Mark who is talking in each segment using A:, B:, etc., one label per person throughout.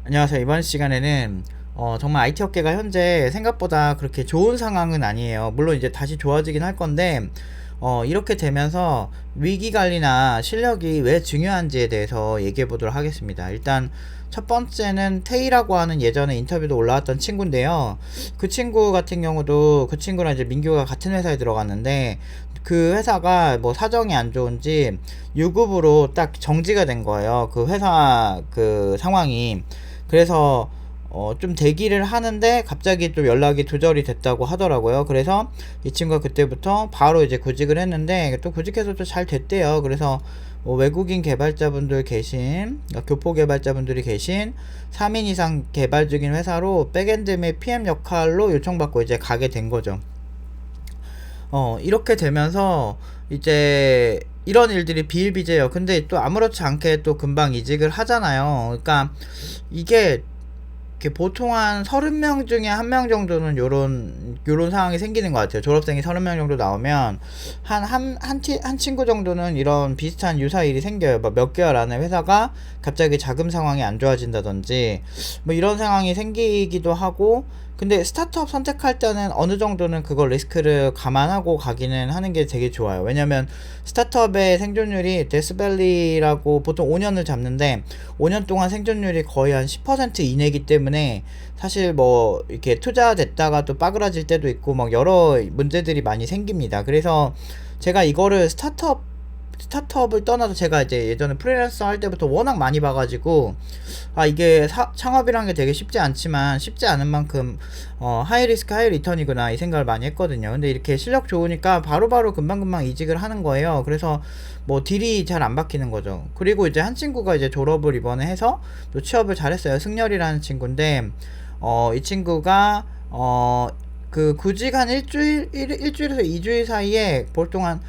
A: 안녕하세요. 이번 시간에는 정말 IT 업계가 현재 생각보다 그렇게 좋은 상황은 아니에요. 물론 이제 다시 좋아지긴 할 건데 이렇게 되면서 위기 관리나 실력이 왜 중요한지에 대해서 얘기해 보도록 하겠습니다. 일단 첫 번째는 테이라고 하는 예전에 인터뷰도 올라왔던 친구인데요. 그 친구 같은 경우도 그 친구랑 이제 민규가 같은 회사에 들어갔는데 그 회사가 뭐 사정이 안 좋은지 유급으로 딱 정지가 된 거예요. 그 회사 그 상황이. 그래서 좀 대기를 하는데 갑자기 또 연락이 두절이 됐다고 하더라고요. 그래서 이 친구가 그때부터 바로 이제 구직을 했는데 또 구직해서 또 잘 됐대요. 그래서 뭐 외국인 개발자분들 계신, 그러니까 교포 개발자분들이 계신 3인 이상 개발 중인 회사로 백엔드 및 PM 역할로 요청받고 이제 가게 된 거죠. 이렇게 되면서 이제 이런 일들이 비일비재해요. 근데 또 아무렇지 않게 또 금방 이직을 하잖아요. 그러니까 이게 이렇게 보통 한 30명 중에 한 명 정도는 요런 상황이 생기는 것 같아요. 졸업생이 30명 정도 나오면 한 친구 정도는 이런 비슷한 유사 일이 생겨요. 뭐 몇 개월 안에 회사가 갑자기 자금 상황이 안 좋아진다든지 뭐 이런 상황이 생기기도 하고, 근데 스타트업 선택할 때는 어느 정도는 그걸 리스크를 감안하고 가기는 하는 게 되게 좋아요. 왜냐면 스타트업의 생존율이 데스밸리라고 보통 5년을 잡는데 5년 동안 생존율이 거의 한 10% 이내이기 때문에 사실 뭐 이렇게 투자됐다가 또 빠그라질 때도 있고 막 여러 문제들이 많이 생깁니다. 그래서 제가 이거를 스타트업을 떠나서 제가 이제 예전에 프리랜서 할 때부터 워낙 많이 봐가지고 이게 창업이란 게 되게 쉽지 않지만 쉽지 않은 만큼 하이 리스크 하이 리턴이구나 이 생각을 많이 했거든요. 근데 이렇게 실력 좋으니까 바로바로 금방금방 이직을 하는 거예요. 그래서 뭐 딜이 잘 안 박히는 거죠. 그리고 이제 한 친구가 이제 졸업을 이번에 해서 또 취업을 잘했어요. 승열이라는 친구인데 이 친구가 그 구직 한 일주일에서 2주일 사이에 보통 한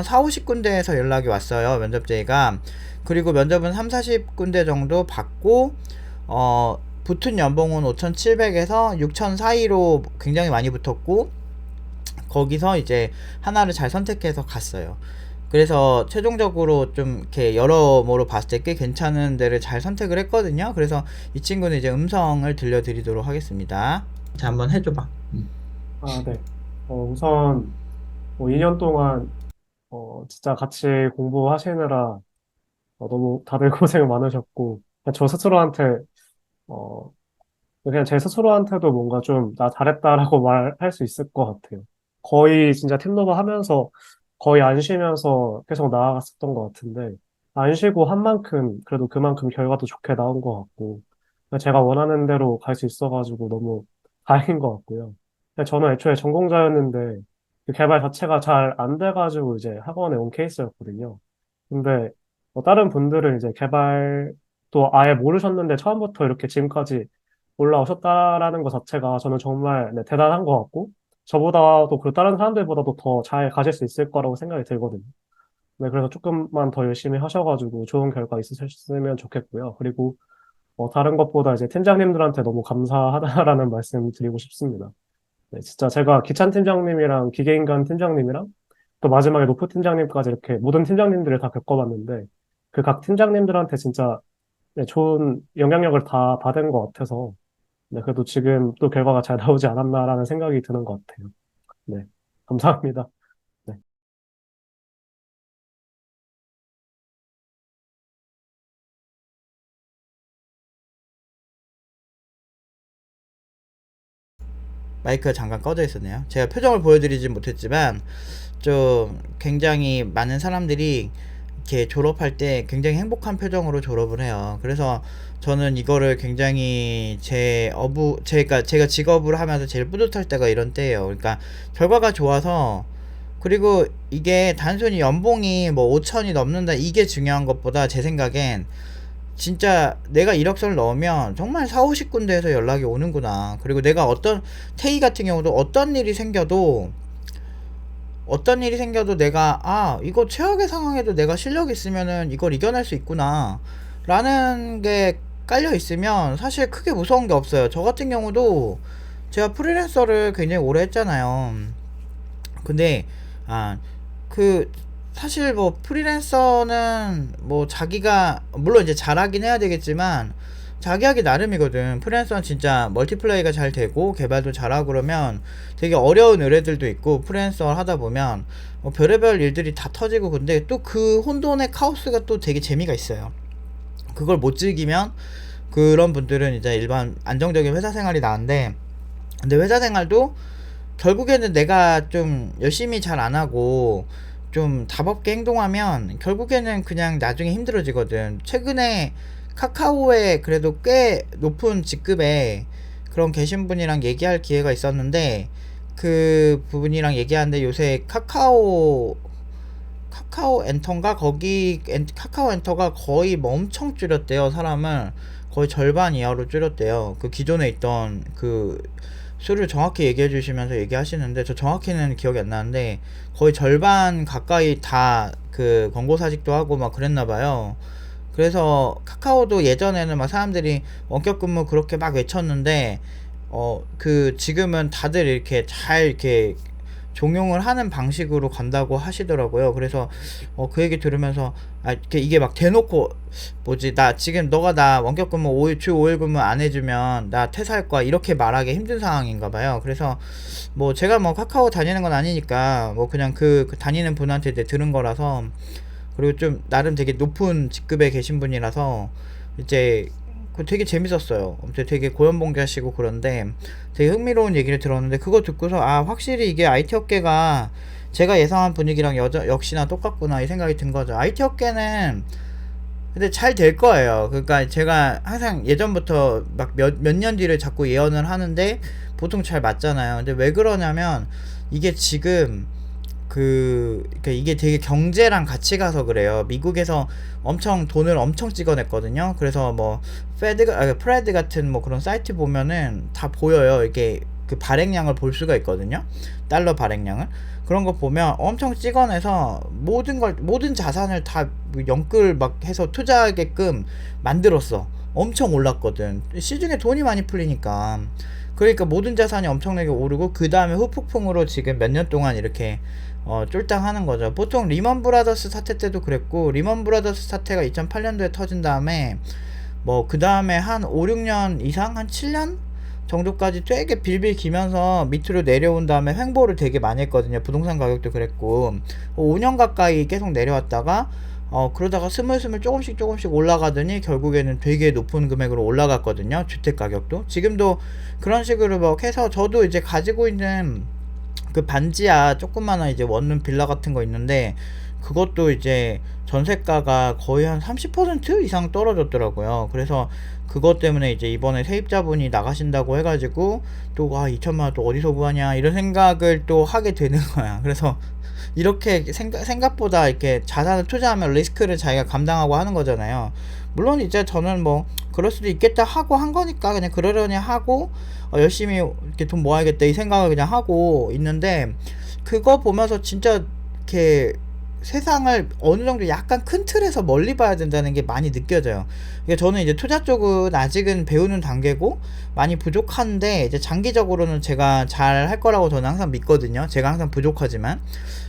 A: 4, 50군데에서 연락이 왔어요. 면접 제의가. 그리고 면접은 3, 40군데 정도 받고 붙은 연봉은 5,700에서 6,000 사이로 굉장히 많이 붙었고, 거기서 이제 하나를 잘 선택해서 갔어요. 그래서 최종적으로 좀 이렇게 여러모로 봤을 때 꽤 괜찮은 데를 잘 선택을 했거든요. 그래서 이 친구는 이제 음성을 들려드리도록 하겠습니다. 자, 한번 해줘봐.
B: 아, 네. 우선, 2년 동안, 진짜 같이 공부하시느라 너무 다들 고생 많으셨고, 그냥 저 스스로한테, 어, 그냥 제 스스로한테도 뭔가 좀, 나 잘했다라고 말할 수 있을 것 같아요. 거의 진짜 팀로버 하면서 거의 안 쉬면서 계속 나아갔었던 것 같은데, 안 쉬고 한 만큼, 그래도 그만큼 결과도 좋게 나온 것 같고, 제가 원하는 대로 갈 수 있어가지고 너무 다행인 것 같고요. 근데 저는 애초에 전공자였는데, 그 개발 자체가 잘 안 돼가지고 이제 학원에 온 케이스였거든요. 근데 다른 분들은 이제 개발도 아예 모르셨는데 처음부터 이렇게 지금까지 올라오셨다라는 것 자체가 저는 정말 네, 대단한 것 같고 저보다도 그 다른 사람들보다도 더 잘 가실 수 있을 거라고 생각이 들거든요. 네, 그래서 조금만 더 열심히 하셔가지고 좋은 결과 있으셨으면 좋겠고요. 그리고 다른 것보다 이제 팀장님들한테 너무 감사하다라는 말씀 드리고 싶습니다. 네, 진짜 제가 기찬 팀장님이랑 기계인간 팀장님이랑 또 마지막에 노프 팀장님까지 이렇게 모든 팀장님들을 다 겪어봤는데 그 각 팀장님들한테 진짜 네, 좋은 영향력을 다 받은 것 같아서 네, 그래도 지금 또 결과가 잘 나오지 않았나라는 생각이 드는 것 같아요. 네, 감사합니다. 네,
A: 마이크가 잠깐 꺼져 있었네요. 제가 표정을 보여드리진 못했지만 좀 굉장히 많은 사람들이 이렇게 졸업할 때 굉장히 행복한 표정으로 졸업을 해요. 그래서 저는 이거를 굉장히 제가 직업을 하면서 제일 뿌듯할 때가 이런 때예요. 그러니까 결과가 좋아서, 그리고 이게 단순히 연봉이 뭐 5천이 넘는다 이게 중요한 것보다 제 생각엔 진짜 내가 이력서를 넣으면 정말 4, 50군데에서 연락이 오는구나. 그리고 내가 테이 같은 경우도 어떤 일이 생겨도 내가 이거 최악의 상황에도 내가 실력 있으면은 이걸 이겨낼 수 있구나 라는 게 깔려 있으면 사실 크게 무서운 게 없어요. 저 같은 경우도 제가 프리랜서를 굉장히 오래 했잖아요. 근데 아 그 사실 뭐 프리랜서는 뭐 자기가 물론 이제 잘하긴 해야 되겠지만 자기 하기 나름이거든. 프리랜서는 진짜 멀티플레이가 잘 되고 개발도 잘하고 그러면 되게 어려운 의뢰들도 있고, 프리랜서 하다 보면 별의별 일들이 다 터지고. 근데 또 그 혼돈의 카오스가 또 되게 재미가 있어요. 그걸 못 즐기면 그런 분들은 이제 일반 안정적인 회사 생활이 나은데, 근데 회사 생활도 결국에는 내가 좀 열심히 잘 안 하고 좀 답없게 행동하면 결국에는 그냥 나중에 힘들어지거든. 최근에 카카오에 그래도 꽤 높은 직급에 그런 계신 분이랑 얘기할 기회가 있었는데, 그 부분이랑 얘기하는데 요새 카카오 엔터인가, 카카오 엔터가 거의 뭐 엄청 줄였대요. 사람을 거의 절반 이하로 줄였대요. 그 기존에 있던 그 수를 정확히 얘기해 주시면서 얘기하시는데, 저 정확히는 기억이 안 나는데 거의 절반 가까이 다 그 권고사직도 하고 막 그랬나 봐요. 그래서 카카오도 예전에는 막 사람들이 원격 근무 그렇게 막 외쳤는데, 그 지금은 다들 이렇게 잘 이렇게 종용을 하는 방식으로 간다고 하시더라고요. 그래서 그 얘기 들으면서, 이게 막 대놓고 뭐지, 나 지금 너가 나 원격 근무 5일 주 5일 근무 안 해주면 나 퇴사할 거야, 이렇게 말하기 힘든 상황인가 봐요. 그래서 뭐 제가 뭐 카카오 다니는 건 아니니까 뭐 그냥 그 다니는 분한테 이제 들은 거라서, 그리고 좀 나름 되게 높은 직급에 계신 분이라서 이제 되게 재밌었어요. 되게 고연봉자시고 그런데 되게 흥미로운 얘기를 들었는데, 그거 듣고서 확실히 이게 IT 업계가 제가 예상한 분위기랑 역시나 똑같구나 이 생각이 든 거죠. IT 업계는 근데 잘 될 거예요. 그러니까 제가 항상 예전부터 막 몇 년 뒤를 자꾸 예언을 하는데 보통 잘 맞잖아요. 근데 왜 그러냐면, 이게 지금 그러니까 이게 되게 경제랑 같이 가서 그래요. 미국에서 엄청 돈을 엄청 찍어냈거든요. 그래서 뭐 프레드 같은 뭐 그런 사이트 보면은 다 보여요. 이게 그 발행량을 볼 수가 있거든요. 달러 발행량을. 그런 거 보면 엄청 찍어내서 모든 자산을 다 영끌 막 해서 투자하게끔 만들었어. 엄청 올랐거든. 시중에 돈이 많이 풀리니까. 그러니까 모든 자산이 엄청나게 오르고, 그 다음에 후폭풍으로 지금 몇 년 동안 이렇게 쫄딱하는 거죠. 보통 리먼 브라더스 사태 때도 그랬고, 리먼 브라더스 사태가 2008년도에 터진 다음에 뭐 그 다음에 한 5, 6년 이상, 한 7년 정도까지 되게 빌빌 기면서 밑으로 내려온 다음에 횡보를 되게 많이 했거든요. 부동산 가격도 그랬고 5년 가까이 계속 내려왔다가 그러다가 스물스물 조금씩 올라가더니 결국에는 되게 높은 금액으로 올라갔거든요. 주택 가격도 지금도 그런 식으로 막 해서, 저도 이제 가지고 있는 그 반지하 조그마한 이제 원룸 빌라 같은 거 있는데, 그것도 이제 전세가가 거의 한 30% 이상 떨어졌더라고요. 그래서 그것 때문에 이제 이번에 세입자분이 나가신다고 해가지고 또 2천만 원 또 어디서 구하냐 이런 생각을 또 하게 되는 거야. 그래서 이렇게 생각보다 이렇게 자산을 투자하면 리스크를 자기가 감당하고 하는 거잖아요. 물론 이제 저는 뭐 그럴 수도 있겠다 하고 한 거니까 그냥 그러려니 하고 열심히 이렇게 돈 모아야겠다 이 생각을 그냥 하고 있는데, 그거 보면서 진짜 이렇게 세상을 어느 정도 약간 큰 틀에서 멀리 봐야 된다는 게 많이 느껴져요. 그러니까 저는 이제 투자 쪽은 아직은 배우는 단계고 많이 부족한데, 이제 장기적으로는 제가 잘 할 거라고 저는 항상 믿거든요. 제가 항상 부족하지만.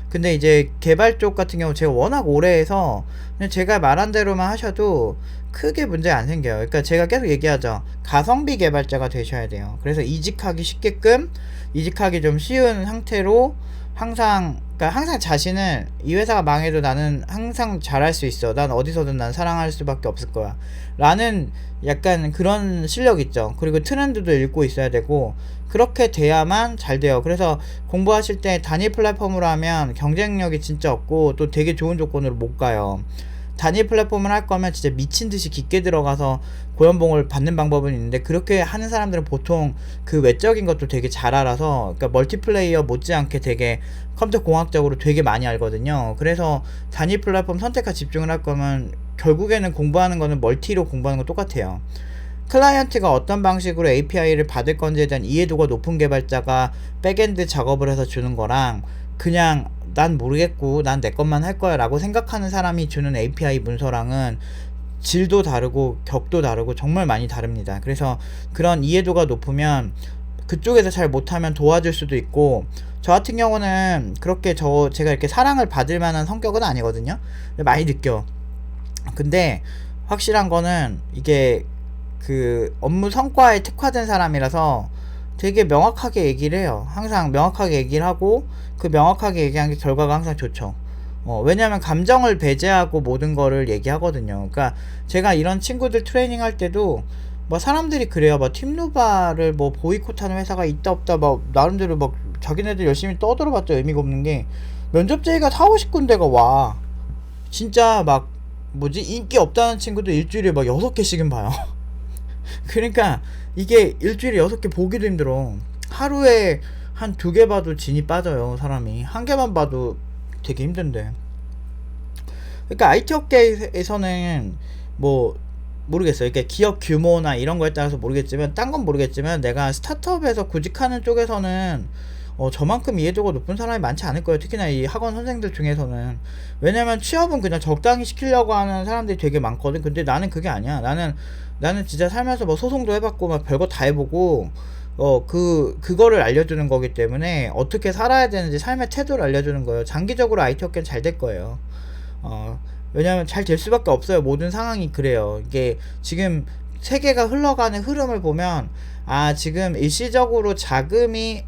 A: 근데 이제 개발 쪽 같은 경우 제가 워낙 오래 해서 그냥 제가 말한 대로만 하셔도 크게 문제 안 생겨요. 그러니까 제가 계속 얘기하죠. 가성비 개발자가 되셔야 돼요. 그래서 이직하기 쉽게끔, 이직하기 좀 쉬운 상태로 그러니까 항상 자신을, 이 회사가 망해도 나는 항상 잘할 수 있어, 난 어디서든 난 사랑할 수밖에 없을 거야 라는 약간 그런 실력 있죠. 그리고 트렌드도 읽고 있어야 되고, 그렇게 돼야만 잘 돼요. 그래서 공부하실 때 단일 플랫폼으로 하면 경쟁력이 진짜 없고 또 되게 좋은 조건으로 못 가요. 단일 플랫폼을 할 거면 진짜 미친 듯이 깊게 들어가서 고연봉을 받는 방법은 있는데, 그렇게 하는 사람들은 보통 그 외적인 것도 되게 잘 알아서, 그러니까 멀티플레이어 못지않게 되게 컴퓨터 공학적으로 되게 많이 알거든요. 그래서 단일 플랫폼 선택과 집중을 할 거면 결국에는 공부하는 거는 멀티로 공부하는 거 똑같아요. 클라이언트가 어떤 방식으로 API를 받을 건지에 대한 이해도가 높은 개발자가 백엔드 작업을 해서 주는 거랑, 그냥 난 모르겠고 난 내 것만 할 거야 라고 생각하는 사람이 주는 API 문서랑은 질도 다르고 격도 다르고 정말 많이 다릅니다. 그래서 그런 이해도가 높으면 그쪽에서 잘 못하면 도와줄 수도 있고, 저 같은 경우는 그렇게 제가 이렇게 사랑을 받을 만한 성격은 아니거든요. 많이 느껴. 근데 확실한 거는 이게 그 업무 성과에 특화된 사람이라서 되게 명확하게 얘기를 해요. 항상 명확하게 얘기를 하고 그 명확하게 얘기한 게 결과가 항상 좋죠. 왜냐면 감정을 배제하고 모든 거를 얘기하거든요. 그러니까 제가 이런 친구들 트레이닝 할 때도 뭐 사람들이 그래요. 뭐 팀노바를 뭐 보이콧하는 회사가 있다 없다 막 나름대로 막 자기네들 열심히 떠들어봤자 의미가 없는 게 면접 제의가 4, 50군데가 와. 진짜 막 뭐지 인기 없다는 친구도 일주일에 막 6개씩은 봐요. 그러니까 이게 일주일에 6개 보기도 힘들어. 하루에 한 2개 봐도 진이 빠져요. 사람이 한 개만 봐도 되게 힘든데. 그러니까 IT 업계에서는 뭐 모르겠어요. 그러니까 기업 규모나 이런 거에 따라서 모르겠지만 딴 건 모르겠지만 내가 스타트업에서 구직하는 쪽에서는 저만큼 이해도가 높은 사람이 많지 않을 거예요. 특히나 이 학원 선생들 중에서는. 왜냐면 취업은 그냥 적당히 시키려고 하는 사람들이 되게 많거든. 근데 나는 그게 아니야. 나는 진짜 살면서 뭐 소송도 해봤고 막 별거 다 해보고 그거를 알려주는 거기 때문에 어떻게 살아야 되는지 삶의 태도를 알려주는 거예요. 장기적으로 IT 업계는 잘 될 거예요. 왜냐면 잘 될 수밖에 없어요. 모든 상황이 그래요. 이게 지금 세계가 흘러가는 흐름을 보면 지금 일시적으로 자금이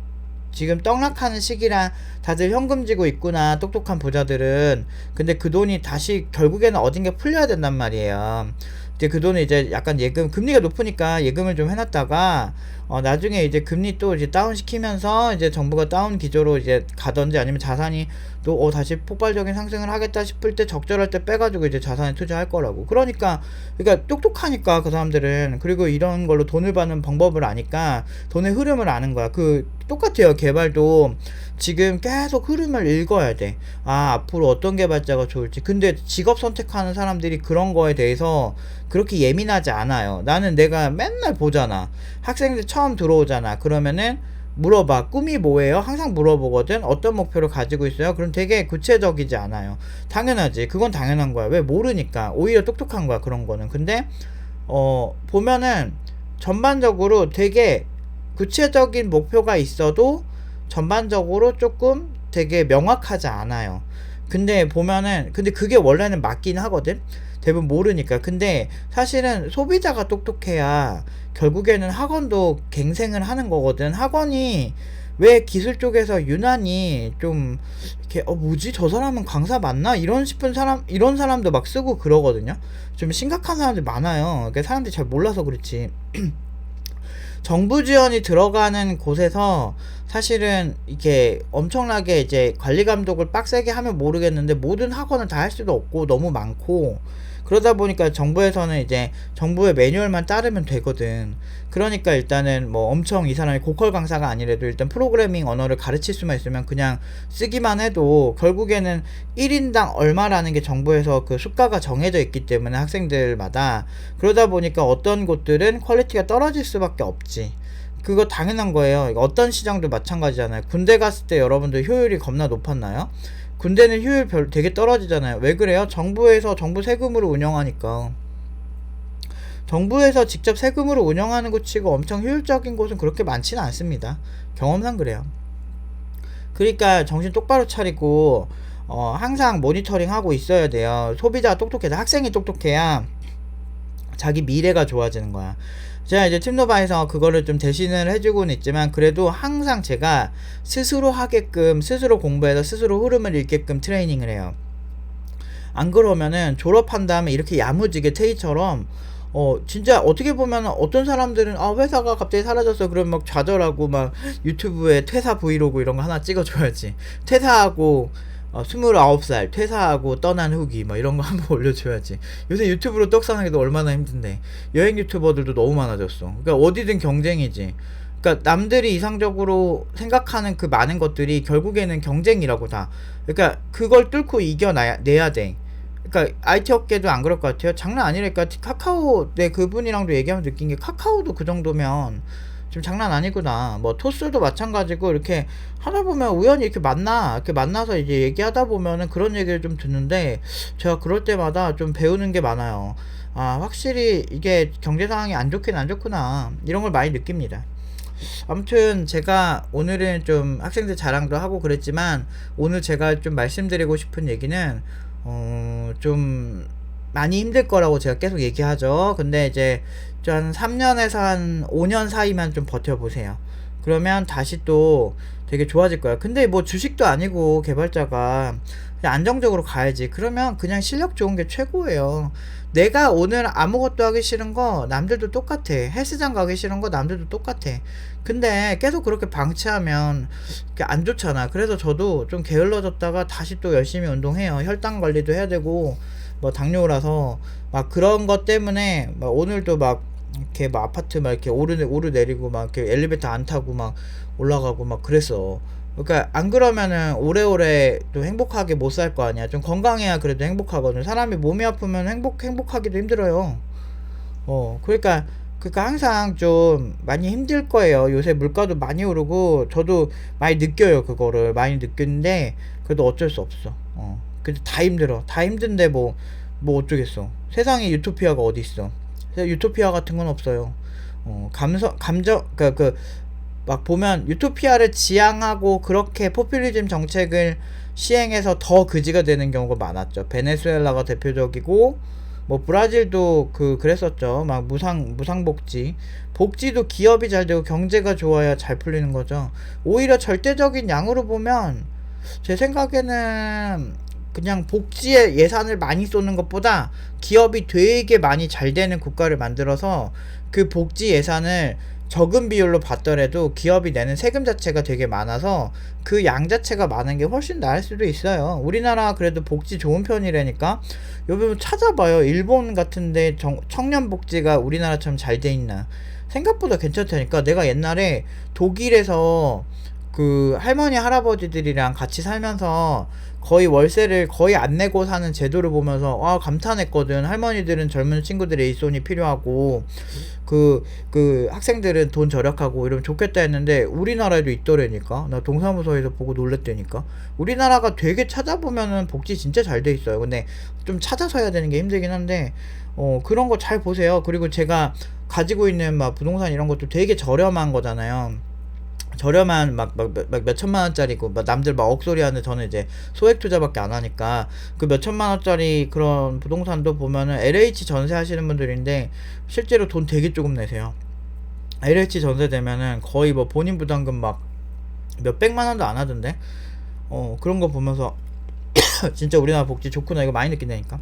A: 지금 떡락하는 시기라 다들 현금 쥐고 있구나, 똑똑한 부자들은. 근데 그 돈이 다시 결국에는 어딘가 풀려야 된단 말이에요. 이제 그 돈을 이제 약간 예금, 금리가 높으니까 예금을 좀 해놨다가 나중에 이제 금리 또 이제 다운 시키면서 이제 정부가 다운 기조로 이제 가던지 아니면 자산이 또 다시 폭발적인 상승을 하겠다 싶을 때 적절할 때 빼가지고 이제 자산에 투자할 거라고. 그러니까 똑똑하니까 그 사람들은. 그리고 이런 걸로 돈을 받는 방법을 아니까 돈의 흐름을 아는 거야. 똑같아요. 개발도 지금 계속 흐름을 읽어야 돼. 앞으로 어떤 개발자가 좋을지. 근데 직업 선택하는 사람들이 그런 거에 대해서 그렇게 예민하지 않아요. 나는 내가 맨날 보잖아. 학생들 처음 들어오잖아. 그러면은 물어봐. 꿈이 뭐예요? 항상 물어보거든. 어떤 목표를 가지고 있어요? 그럼 되게 구체적이지 않아요. 당연하지. 그건 당연한 거야. 왜? 모르니까. 오히려 똑똑한 거야. 그런 거는. 근데 보면은 전반적으로 되게 구체적인 목표가 있어도 전반적으로 조금 되게 명확하지 않아요. 근데 보면은 근데 그게 원래는 맞긴 하거든. 대부분 모르니까. 근데 사실은 소비자가 똑똑해야 결국에는 학원도 갱생을 하는 거거든. 학원이 왜 기술 쪽에서 유난히 좀 이렇게 뭐지 저 사람은 강사 맞나 이런 싶은 사람, 이런 사람도 막 쓰고 그러거든요. 좀 심각한 사람들 많아요. 그러니까 사람들이 잘 몰라서 그렇지. 정부 지원이 들어가는 곳에서 사실은 이게 엄청나게 이제 관리 감독을 빡세게 하면 모르겠는데 모든 학원을 다 할 수도 없고 너무 많고 그러다 보니까 정부에서는 이제 정부의 매뉴얼만 따르면 되거든. 그러니까 일단은 뭐 엄청 이 사람이 고퀄 강사가 아니래도 일단 프로그래밍 언어를 가르칠 수만 있으면 그냥 쓰기만 해도 결국에는 1인당 얼마라는 게 정부에서 그 수가가 정해져 있기 때문에 학생들마다. 그러다 보니까 어떤 곳들은 퀄리티가 떨어질 수밖에 없지. 그거 당연한 거예요. 어떤 시장도 마찬가지잖아요. 군대 갔을 때 여러분들 효율이 겁나 높았나요? 군대는 효율 되게 떨어지잖아요. 왜 그래요? 정부 세금으로 운영하니까. 정부에서 직접 세금으로 운영하는 것 치고 엄청 효율적인 곳은 그렇게 많지는 않습니다. 경험상 그래요. 그러니까 정신 똑바로 차리고 항상 모니터링 하고 있어야 돼요. 소비자가 똑똑해서 학생이 똑똑해야 자기 미래가 좋아지는 거야. 제가 이제 팀노바에서 그거를 좀 대신을 해주고는 있지만 그래도 항상 제가 스스로 하게끔, 스스로 공부해서 스스로 흐름을 읽게끔 트레이닝을 해요. 안 그러면은 졸업한 다음에 이렇게 야무지게 테이처럼 진짜 어떻게 보면 어떤 사람들은 회사가 갑자기 사라졌어 그러면 막 좌절하고 막 유튜브에 퇴사 브이로그 이런 거 하나 찍어줘야지. 퇴사하고 29살 퇴사하고 떠난 후기 막 이런 거 한번 올려줘야지. 요새 유튜브로 떡상하기도 얼마나 힘든데. 여행 유튜버들도 너무 많아졌어. 그러니까 어디든 경쟁이지. 그러니까 남들이 이상적으로 생각하는 그 많은 것들이 결국에는 경쟁이라고 다. 그러니까 그걸 뚫고 이겨내야 돼. 그러니까 IT 업계도 안 그럴 것 같아요. 장난 아니랄까. 카카오 내 그분이랑도 얘기하면 느낀 게 카카오도 그 정도면 좀 장난 아니구나. 뭐 토스도 마찬가지고 이렇게 하다 보면 우연히 이렇게 만나서 이제 얘기하다 보면은 그런 얘기를 좀 듣는데 제가 그럴 때마다 좀 배우는 게 많아요. 확실히 이게 경제 상황이 안 좋긴 안 좋구나 이런 걸 많이 느낍니다. 아무튼 제가 오늘은 좀 학생들 자랑도 하고 그랬지만 오늘 제가 좀 말씀드리고 싶은 얘기는 좀 많이 힘들 거라고 제가 계속 얘기하죠. 근데 이제 좀 한 3년에서 한 5년 사이만 좀 버텨보세요. 그러면 다시 또 되게 좋아질 거야. 근데 뭐 주식도 아니고 개발자가 그냥 안정적으로 가야지. 그러면 그냥 실력 좋은 게 최고예요. 내가 오늘 아무것도 하기 싫은 거 남들도 똑같아. 헬스장 가기 싫은 거 남들도 똑같아. 근데 계속 그렇게 방치하면 그게 안 좋잖아. 그래서 저도 좀 게을러졌다가 다시 또 열심히 운동해요. 혈당 관리도 해야 되고 뭐 당뇨라서 막 그런 것 때문에 막 오늘도 막 이렇게 막 아파트 막 이렇게 오르내리고 막 이렇게 엘리베이터 안 타고 막 올라가고 막 그랬어. 그러니까 안 그러면은 오래오래 또 행복하게 못 살 거 아니야. 좀 건강해야 그래도 행복하거든. 사람이 몸이 아프면 행복하기도 힘들어요. 그러니까 항상 좀 많이 힘들 거예요. 요새 물가도 많이 오르고 저도 많이 느껴요. 그거를 많이 느끼는데 그래도 어쩔 수 없어. 근데 다 힘들어. 다 힘든데 뭐 어쩌겠어. 세상에 유토피아가 어디 있어. 유토피아 같은 건 없어요. 감정 막 보면 유토피아를 지향하고 그렇게 포퓰리즘 정책을 시행해서 더 그지가 되는 경우가 많았죠. 베네수엘라가 대표적이고 뭐 브라질도 그랬었죠. 막 복지도 기업이 잘 되고 경제가 좋아야 잘 풀리는 거죠. 오히려 절대적인 양으로 보면 제 생각에는 그냥 복지에 예산을 많이 쏘는 것보다 기업이 되게 많이 잘 되는 국가를 만들어서 그 복지 예산을 적은 비율로 받더라도 기업이 내는 세금 자체가 되게 많아서 그 양 자체가 많은 게 훨씬 나을 수도 있어요. 우리나라 그래도 복지 좋은 편이라니까. 여러분 찾아봐요. 일본 같은데 청년 복지가 우리나라처럼 잘 돼 있나. 생각보다 괜찮다니까. 내가 옛날에 독일에서 그 할머니 할아버지들이랑 같이 살면서 거의 월세를 거의 안 내고 사는 제도를 보면서 와 감탄했거든. 할머니들은 젊은 친구들의 일손이 필요하고 그 학생들은 돈 절약하고 이러면 좋겠다 했는데 우리나라에도 있더라니까. 나 동사무소에서 보고 놀랬다니까. 우리나라가 되게 찾아보면은 복지 진짜 잘 돼 있어요. 근데 좀 찾아서 해야 되는 게 힘들긴 한데 그런 거 잘 보세요. 그리고 제가 가지고 있는 막 부동산 이런 것도 되게 저렴한 거잖아요. 저렴한 몇 천만 원짜리고 막 남들 막 억소리 하는데 저는 이제 소액 투자밖에 안 하니까 그 몇 천만 원짜리 그런 부동산도 보면은 LH 전세 하시는 분들인데 실제로 돈 되게 조금 내세요. LH 전세 되면은 거의 뭐 본인 부담금 막 몇백만 원도 안 하던데. 그런 거 보면서 진짜 우리나라 복지 좋구나 이거 많이 느낀다니까.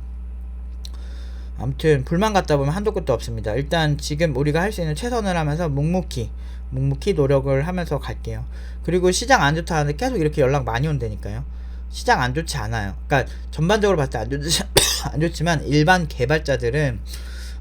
A: 아무튼 불만 갖다 보면 한도 끝도 없습니다. 일단 지금 우리가 할 수 있는 최선을 하면서 묵묵히 노력을 하면서 갈게요. 그리고 시장 안 좋다 하는데 계속 이렇게 연락 많이 온다니까요. 시장 안 좋지 않아요. 그러니까 전반적으로 봤을 때 안 좋지만 일반 개발자들은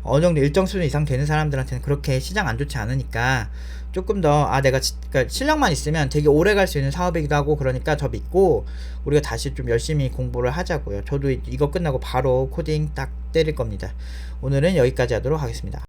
A: 어느 정도 일정 수준 이상 되는 사람들한테는 그렇게 시장 안 좋지 않으니까 조금 더 그러니까 실력만 있으면 되게 오래 갈 수 있는 사업이기도 하고 그러니까 저 믿고 우리가 다시 좀 열심히 공부를 하자고요. 저도 이거 끝나고 바로 코딩 딱 때릴 겁니다. 오늘은 여기까지 하도록 하겠습니다.